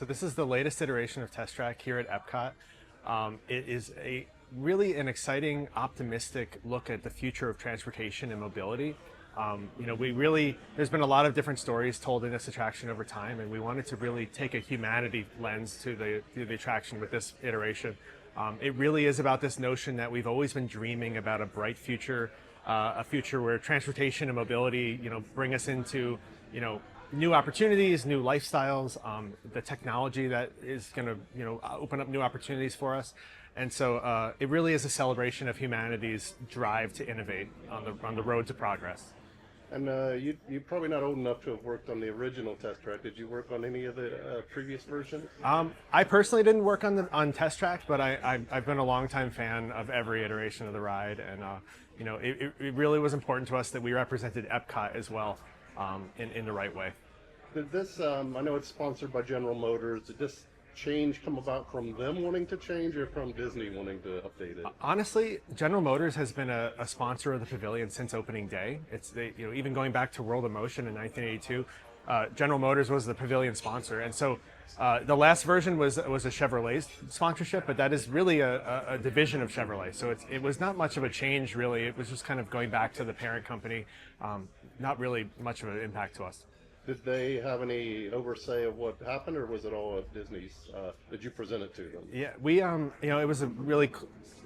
So this is the latest iteration of Test Track here at Epcot. It is really an exciting, optimistic look at the future of transportation and mobility. There's been a lot of different stories told in this attraction over time, and we wanted to really take a humanity lens to the attraction with this iteration. It really is about this notion that we've always been dreaming about a bright future, a future where transportation and mobility, bring us into, new opportunities, new lifestyles, the technology that is going to, open up new opportunities for us. And so it really is a celebration of humanity's drive to innovate on the road to progress. And you're probably not old enough to have worked on the original Test Track. Did you work on any of the previous versions? I personally didn't work on Test Track, but I've been a longtime fan of every iteration of the ride, and it really was important to us that we represented Epcot as well in the right way. Did this? I know it's sponsored by General Motors. Did this change come about from them wanting to change, or from Disney wanting to update it? Honestly, General Motors has been a sponsor of the pavilion since opening day. Even going back to World of Motion in 1982, General Motors was the pavilion sponsor, and so the last version was a Chevrolet sponsorship, but that is really a division of Chevrolet. So it was not much of a change, really. It was just kind of going back to the parent company. Not really much of an impact to us. Did they have any oversight of what happened, or was it all at Disney's? Did you present it to them? Yeah, we it was a really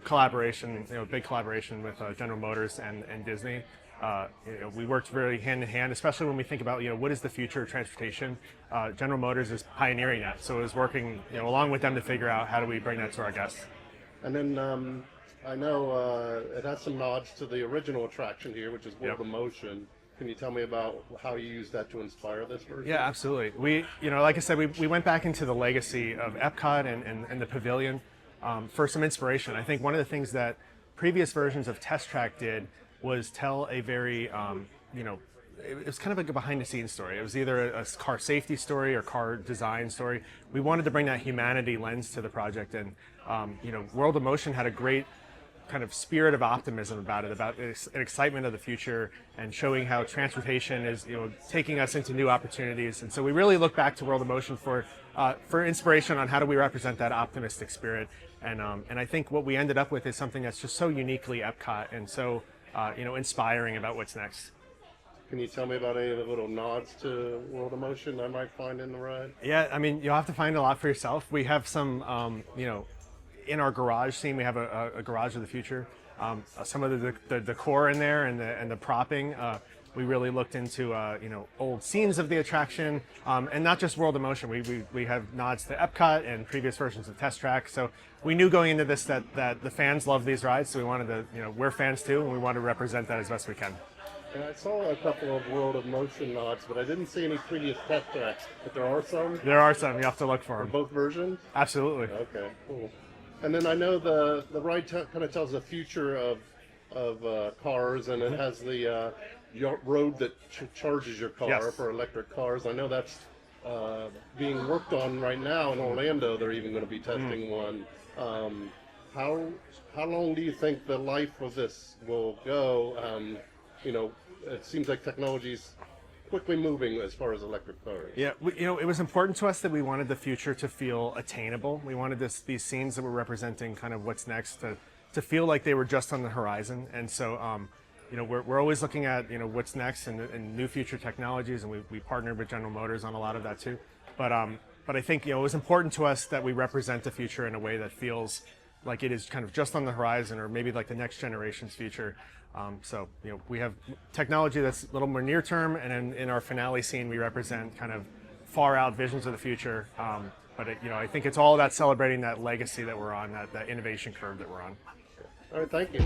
collaboration, big collaboration with General Motors and Disney. We worked very hand in hand, especially when we think about what is the future of transportation. General Motors is pioneering that, so it was working along with them to figure out how do we bring that to our guests. And then I know it has some nods to the original attraction here, which is World of Motion. Can you tell me about how you use that to inspire this version? Yeah, absolutely. We, like I said, we went back into the legacy of Epcot and the pavilion for some inspiration. I think one of the things that previous versions of Test Track did was tell a very, it was kind of like a behind-the-scenes story. It was either a car safety story or car design story. We wanted to bring that humanity lens to the project, and World of Motion had a great kind of spirit of optimism about it, about an excitement of the future, and showing how transportation is taking us into new opportunities. And so we really look back to World of Motion for inspiration on how do we represent that optimistic spirit. And I think what we ended up with is something that's just so uniquely Epcot and so inspiring about what's next. Can you tell me about any of the little nods to World of Motion I might find in the ride? Yeah, I mean, you'll have to find a lot for yourself. We have some, in our garage scene, we have a garage of the future. Some of the decor in there and the propping, we really looked into old scenes of the attraction, and not just World of Motion. We have nods to Epcot and previous versions of Test Track. So we knew going into this that the fans love these rides, so we wanted to, we're fans too, and we want to represent that as best we can. And I saw a couple of World of Motion nods, but I didn't see any previous Test Tracks. But there are some? There are some. You have to look for them. Both versions? Absolutely. Okay, cool. And then I know the ride kind of tells the future of cars, and it has the road that charges your car for electric cars. I know that's being worked on right now in Orlando. They're even going to be testing one. How long do you think the life of this will go? It seems like technology's quickly moving as far as electric cars. Yeah, it was important to us that we wanted the future to feel attainable. We wanted these scenes that were representing kind of what's next to feel like they were just on the horizon. And so, we're always looking at what's next and new future technologies, and we partnered with General Motors on a lot of that too. But I think it was important to us that we represent the future in a way that feels like it is kind of just on the horizon, or maybe like the next generation's future. So we have technology that's a little more near term, and in our finale scene we represent kind of far out visions of the future. But I think it's all about celebrating that legacy that we're on, that innovation curve that we're on. All right, thank you.